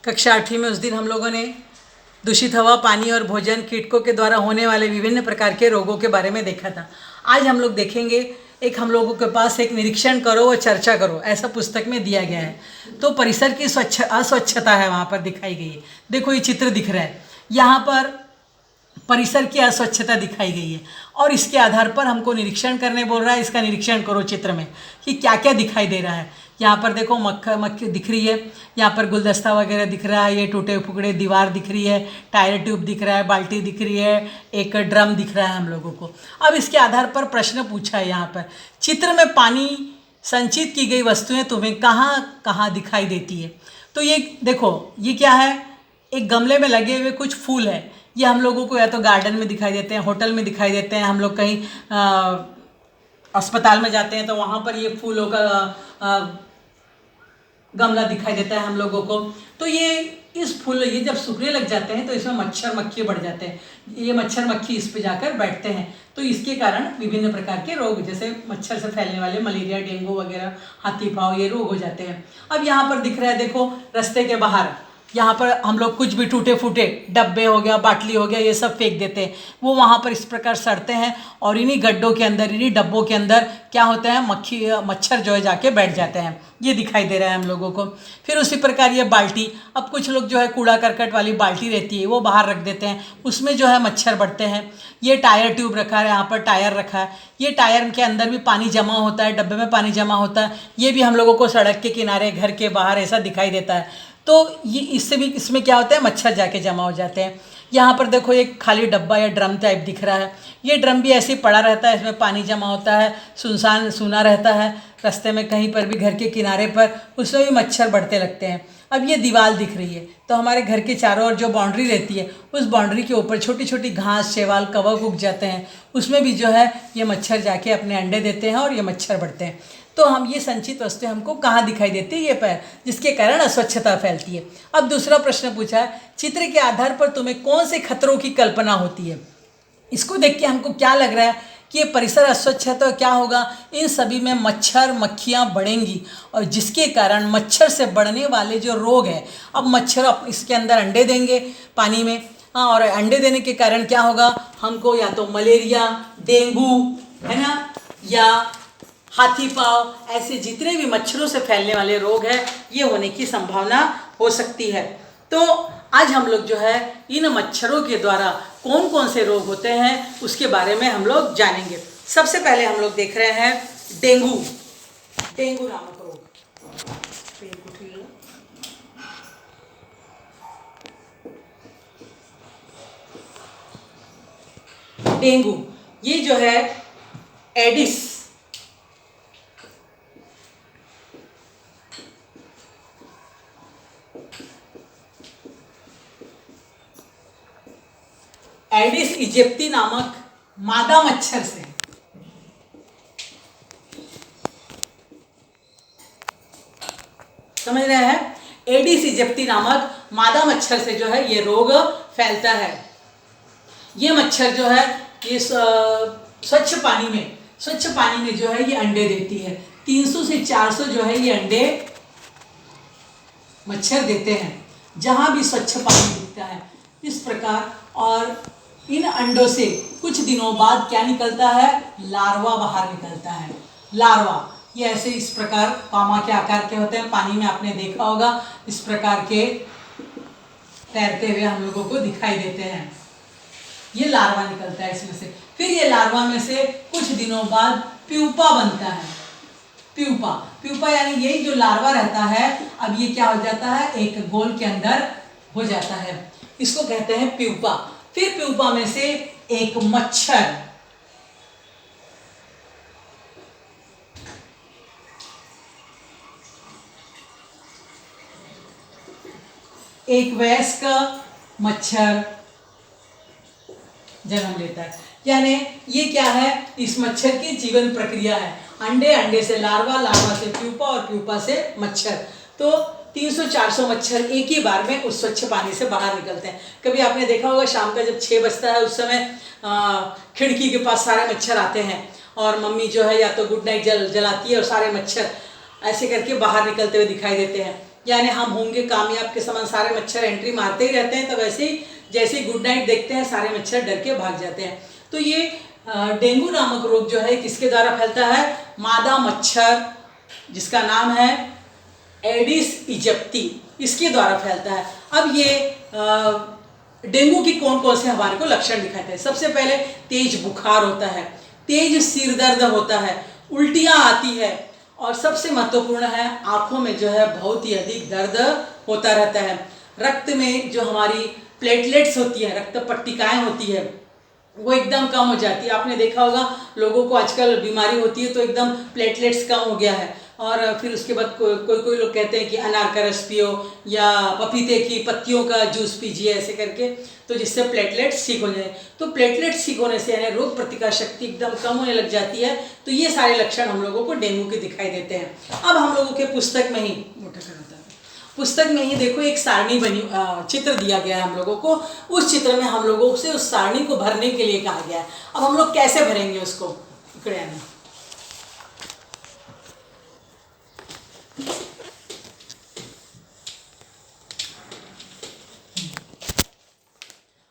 कक्षा 8वीं में उस दिन हम लोगों ने दूषित हवा, पानी और भोजन, कीटकों के द्वारा होने वाले विभिन्न प्रकार के रोगों के बारे में देखा था। आज हम लोग देखेंगे एक हम लोगों के पास एक निरीक्षण करो और चर्चा करो ऐसा पुस्तक में दिया गया है। तो परिसर की अस्वच्छता है वहाँ पर दिखाई गई है। देखो ये चित्र दिख रहा है, यहाँ पर परिसर की अस्वच्छता दिखाई गई है और इसके आधार पर हमको निरीक्षण करने बोल रहा है। इसका निरीक्षण करो चित्र में कि क्या क्या दिखाई दे रहा है। यहाँ पर देखो मक्खी दिख रही है, यहाँ पर गुलदस्ता वगैरह दिख रहा है, ये टूटे फुकड़े दीवार दिख रही है, टायर ट्यूब दिख रहा है, बाल्टी दिख रही है, एक ड्रम दिख रहा है हम लोगों को। अब इसके आधार पर प्रश्न पूछा है यहाँ पर, चित्र में पानी संचित की गई वस्तुएं तुम्हें कहाँ कहाँ दिखाई देती है। तो ये देखो ये क्या है, एक गमले में लगे हुए कुछ फूल है। ये हम लोगों को या तो गार्डन में दिखाई देते हैं, होटल में दिखाई देते हैं, हम लोग कहीं अस्पताल में जाते हैं तो वहाँ पर ये फूलों का गमला दिखाई देता है हम लोगों को। तो ये जब सूखने लग जाते हैं तो इसमें मच्छर मक्खी बढ़ जाते हैं। ये मच्छर मक्खी इस पे जाकर बैठते हैं तो इसके कारण विभिन्न प्रकार के रोग जैसे मच्छर से फैलने वाले मलेरिया, डेंगू वगैरह, हाथी पाँव, ये रोग हो जाते हैं। अब यहाँ पर दिख रहा है देखो रास्ते के बाहर, यहाँ पर हम लोग कुछ भी टूटे फूटे डब्बे हो गया, बाटली हो गया, ये सब फेंक देते हैं। वो वहाँ पर इस प्रकार सड़ते हैं और इन्हीं गड्ढों के अंदर, इन्हीं डब्बों के अंदर क्या होता है, मच्छर जो है जाके बैठ जाते हैं। ये दिखाई दे रहा है हम लोगों को। फिर उसी प्रकार ये बाल्टी, अब कुछ लोग जो है कूड़ा करकट वाली बाल्टी रहती है वो बाहर रख देते हैं, उसमें जो है मच्छर बढ़ते हैं। ये टायर ट्यूब रखा है, यहाँ पर टायर रखा है, ये टायर के अंदर भी पानी जमा होता है, डब्बे में पानी जमा होता है। ये भी हम लोगों को सड़क के किनारे, घर के बाहर ऐसा दिखाई देता है। तो ये इसमें क्या होता है, मच्छर जाके जमा हो जाते हैं। यहाँ पर देखो एक खाली डब्बा या ड्रम टाइप दिख रहा है, ये ड्रम भी ऐसे ही पड़ा रहता है, इसमें पानी जमा होता है, सुनसान सूना रहता है रास्ते में कहीं पर भी, घर के किनारे पर, उसमें भी मच्छर बढ़ते लगते हैं। अब ये दीवार दिख रही है तो हमारे घर के चारों ओर जो बाउंड्री रहती है उस बाउंड्री के ऊपर छोटी छोटी घास, शैवाल, कवक उग जाते हैं, उसमें भी जो है ये मच्छर जाके अपने अंडे देते हैं और ये मच्छर बढ़ते हैं। तो हम ये संचित वस्तुएं हमको कहाँ दिखाई देती है, ये पैर, जिसके कारण अस्वच्छता फैलती है। अब दूसरा प्रश्न पूछा है, चित्र के आधार पर तुम्हें कौन से खतरों की कल्पना होती है। इसको देख के हमको क्या लग रहा है कि ये परिसर अस्वच्छ है तो क्या होगा, इन सभी में मच्छर मक्खियाँ बढ़ेंगी और जिसके कारण मच्छर से बढ़ने वाले जो रोग है, अब मच्छर इसके अंदर अंडे देंगे पानी में, और अंडे देने के कारण क्या होगा, हमको या तो मलेरिया, डेंगू है ना, या हाथी पाँव, ऐसे जितने भी मच्छरों से फैलने वाले रोग हैं ये होने की संभावना हो सकती है। तो आज हम लोग जो है इन मच्छरों के द्वारा कौन कौन से रोग होते हैं उसके बारे में हम लोग जानेंगे। सबसे पहले हम लोग देख रहे हैं डेंगू नामक रोग। डेंगू ये जो है एडिस इजिप्टी नामक मादा मच्छर से, समझ रहे हैं, एडिस इजिप्टी नामक मादा मच्छर से जो है ये रोग फैलता है। ये मच्छर जो है ये स्वच्छ पानी में जो है ये अंडे देती है। 300 से 400 जो है ये अंडे मच्छर देते हैं जहां भी स्वच्छ पानी दिखता है इस प्रकार। और इन अंडों से कुछ दिनों बाद क्या निकलता है, लार्वा बाहर निकलता है। लार्वा ये ऐसे इस प्रकार पामा के आकार के होते हैं, पानी में आपने देखा होगा, इस प्रकार के तैरते हुए हम लोगों को दिखाई देते हैं। ये लार्वा निकलता है इसमें से। फिर ये लार्वा में से कुछ दिनों बाद प्यूपा बनता है। प्यूपा यानी यही जो लार्वा रहता है, अब ये क्या हो जाता है, एक गोल के अंदर हो जाता है, इसको कहते हैं प्यूपा। फिर प्यूपा में से एक मच्छर, एक वयस्क मच्छर जन्म लेता है। यानी ये क्या है, इस मच्छर की जीवन प्रक्रिया है, अंडे से लार्वा, लार्वा से प्यूपा और प्यूपा से मच्छर। तो 300-400 मच्छर एक ही बार में उस स्वच्छ पानी से बाहर निकलते हैं। कभी आपने देखा होगा शाम का जब 6 बजता है उस समय खिड़की के पास सारे मच्छर आते हैं और मम्मी जो है या तो गुड नाइट जलाती है और सारे मच्छर ऐसे करके बाहर निकलते हुए दिखाई देते हैं। यानी हम होंगे कामयाब के समान सारे मच्छर एंट्री मारते ही रहते हैं। तो वैसे ही जैसे ही गुड नाइट देखते हैं सारे मच्छर डर के भाग जाते हैं। तो ये डेंगू नामक रोग जो है किसके द्वारा फैलता है? मादा मच्छर जिसका नाम है एडिस इजिप्टी, इसके द्वारा फैलता है। अब ये डेंगू की कौन कौन से हमारे को लक्षण दिखाते हैं? सबसे पहले तेज बुखार होता है, तेज सिर दर्द होता है, उल्टियाँ आती है और सबसे महत्वपूर्ण है आँखों में जो है बहुत ही अधिक दर्द होता रहता है। रक्त में जो हमारी प्लेटलेट्स होती है, रक्त पट्टिकाएँ होती है, वो एकदम कम हो जाती है। आपने देखा होगा लोगों को आजकल बीमारी होती है तो एकदम प्लेटलेट्स कम हो गया है। और फिर उसके बाद कोई लोग कहते हैं कि अनार का रस पियो या पपीते की पत्तियों का जूस पीजिए ऐसे करके, तो जिससे प्लेटलेट्स ठीक हो जाए। तो प्लेटलेट्स ठीक होने से यानी रोग प्रतिकार शक्ति एकदम कम होने लग जाती है। तो ये सारे लक्षण हम लोगों को डेंगू के दिखाई देते हैं। अब हम लोगों के पुस्तक में ही पुस्तक में ही देखो एक सारणी बनी, चित्र दिया गया है हम लोगों को। उस चित्र में हम लोगों से उस सारणी को भरने के लिए कहा गया है। अब हम लोग कैसे भरेंगे उसको? इकड़े आना।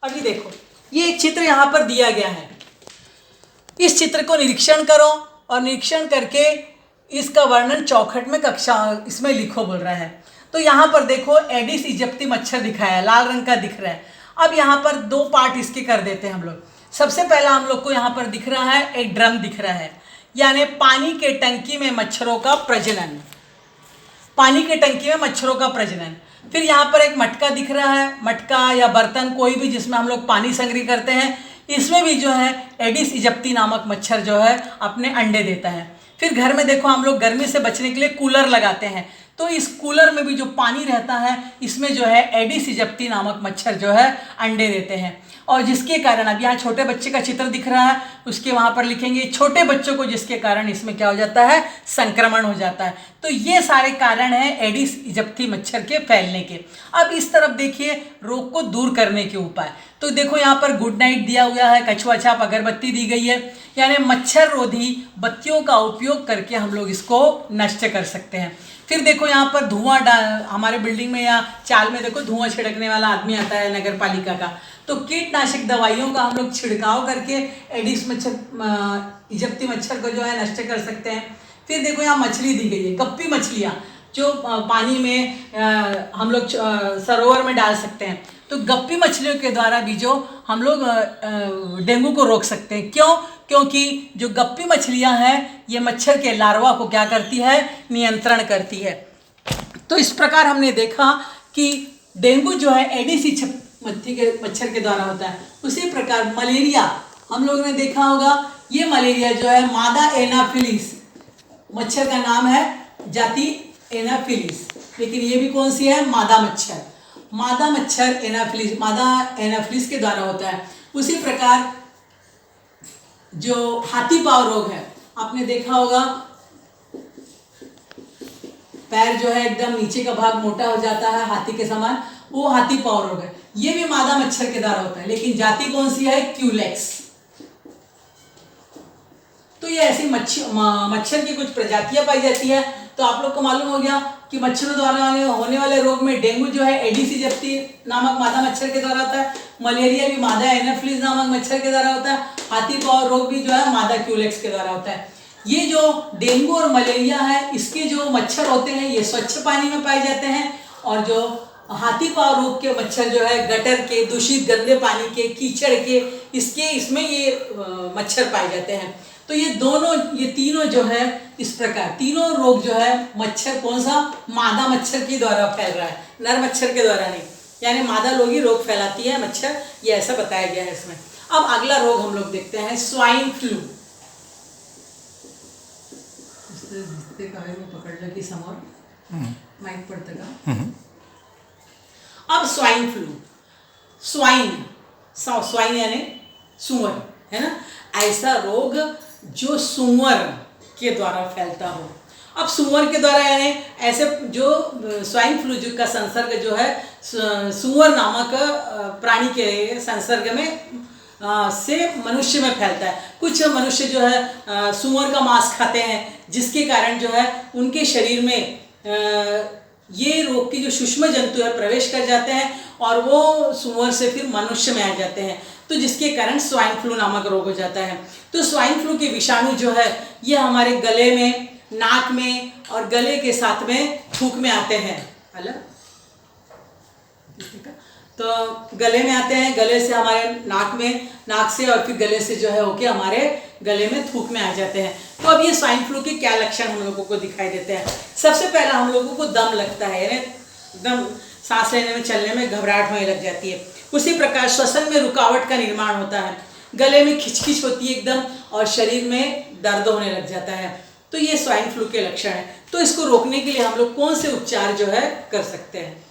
अभी देखो ये एक चित्र यहाँ पर दिया गया है। इस चित्र को निरीक्षण करो और निरीक्षण करके इसका वर्णन चौखट में कक्षा इसमें लिखो बोल रहा है। तो यहाँ पर देखो एडिस इजिप्टी मच्छर दिखाया है, लाल रंग का दिख रहा है। अब यहाँ पर दो पार्ट इसके कर देते हैं हम लोग। सबसे पहला हम लोग को यहाँ पर दिख रहा है एक ड्रम दिख रहा है, यानी पानी के टंकी में मच्छरों का प्रजनन, पानी के टंकी में मच्छरों का प्रजनन। फिर यहाँ पर एक मटका दिख रहा है, मटका या बर्तन कोई भी जिसमें हम लोग पानी संग्रह करते हैं, इसमें भी जो है एडिस इजिप्टी नामक मच्छर जो है अपने अंडे देता है। फिर घर में देखो हम लोग गर्मी से बचने के लिए कूलर लगाते हैं, तो इस कूलर में भी जो पानी रहता है इसमें जो है एडिस इजिप्टी नामक मच्छर जो है अंडे देते हैं। और जिसके कारण अब यहाँ छोटे बच्चे का चित्र दिख रहा है, उसके वहाँ पर लिखेंगे छोटे बच्चों को, जिसके कारण इसमें क्या हो जाता है? संक्रमण हो जाता है। तो ये सारे कारण हैं एडिस इजिप्टी मच्छर के फैलने के। अब इस तरफ देखिए रोग को दूर करने के उपाय। तो देखो यहाँ पर गुड नाइट दिया हुआ है, कछुआ छाप अगरबत्ती दी गई है, यानी मच्छर रोधी बत्तियों का उपयोग करके हम लोग इसको नष्ट कर सकते हैं। फिर देखो यहाँ पर धुआं हमारे बिल्डिंग में या चाल में देखो धुआं छिड़कने वाला आदमी आता है नगर पालिका का, तो कीटनाशक दवाइयों का हम लोग छिड़काव करके एडिस मच्छर इजिप्टी मच्छर को जो है नष्ट कर सकते हैं। फिर देखो यहाँ मछली दी गई है, गप्पी मछलियाँ जो पानी में हम लोग सरोवर में डाल सकते हैं। तो गप्पी मछलियों के द्वारा भी जो हम लोग डेंगू को रोक सकते हैं। क्यों? क्योंकि जो गप्पी मछलियां हैं ये मच्छर के लार्वा को क्या करती है? नियंत्रण करती है। तो इस प्रकार हमने देखा कि डेंगू जो है एडिस इजिप्टी के मच्छर के द्वारा होता है। उसी प्रकार मलेरिया हम लोगों ने देखा होगा, ये मलेरिया जो है मादा एनाफिलिस मच्छर का नाम है, जाति एनाफिलिस, लेकिन ये भी कौन सी है? मादा मच्छर। मादा मच्छर एनाफिलिस, मादा एनाफिलिस के द्वारा होता है। उसी प्रकार जो हाथी पाँव रोग है, आपने देखा होगा पैर जो है एकदम नीचे का भाग मोटा हो जाता है हाथी के समान, वो हाथी पाँव रोग है। ये भी मादा मच्छर के द्वारा होता है, लेकिन जाति कौन सी है? क्यूलेक्स। तो ये ऐसी मच्छर की कुछ प्रजातियां पाई जाती है। तो आप लोग को मालूम हो गया कि मच्छरों द्वारा होने वाले रोग में डेंगू जो है एडिस इजिप्टी नामक मादा मच्छर के द्वारा होता है, मलेरिया भी मादा एनाफिलिस नामक मच्छर के द्वारा होता है, हाथी पाँव रोग भी जो है मादा क्यूलेक्स के द्वारा होता है। ये जो डेंगू और मलेरिया है, इसके जो मच्छर होते हैं ये स्वच्छ पानी में पाए जाते हैं, और जो हाथी पाँव रोग के मच्छर जो है गटर के, दूषित गंदे पानी के, कीचड़ के, इसमें ये मच्छर पाए जाते हैं। तो ये तीनों जो है इस प्रकार तीनों रोग जो है मच्छर कौन सा? मादा मच्छर के द्वारा फैल रहा है, नर मच्छर के द्वारा नहीं, यानी मादा लोग ही रोग फैलाती है मच्छर, ये ऐसा बताया गया है इसमें। अब अगला रोग हम लोग देखते हैं स्वाइन फ्लू। पकड़ की समोर माइक पड़ता का। अब स्वाइन फ्लू, स्वाइन यानी सुअर है ना, ऐसा रोग जो सुअर के द्वारा फैलता हो। अब सुअर के द्वारा यानी ऐसे जो स्वाइन फ्लू जो का संसर्ग जो है सुअर नामक प्राणी के संसर्ग में से मनुष्य में फैलता है। कुछ मनुष्य जो है सुअर का मांस खाते हैं, जिसके कारण जो है उनके शरीर में ये रोग के जो सूक्ष्म जंतु है प्रवेश कर जाते हैं और वो सुअर से फिर मनुष्य में आ जाते हैं, तो जिसके कारण स्वाइन फ्लू नामक रोग हो जाता है। तो स्वाइन फ्लू के विषाणु जो है ये हमारे गले में, नाक में और गले के साथ में थूक में आते हैं। तो गले में आते हैं, गले से हमारे नाक में, नाक से और फिर गले से जो है होके हमारे गले में थूक में आ जाते हैं। तो अब ये स्वाइन फ्लू के क्या लक्षण हम लोगों को दिखाई देते हैं। सबसे पहला हम लोगों को दम लगता है, यानी एकदम सांस लेने में चलने में घबराहट होने लग जाती है। उसी प्रकार श्वसन में रुकावट का निर्माण होता है, गले में खिचखिच होती है एकदम और शरीर में दर्द होने लग जाता है। तो ये स्वाइन फ्लू के लक्षण है। तो इसको रोकने के लिए हम लोग कौन से उपचार जो है कर सकते हैं।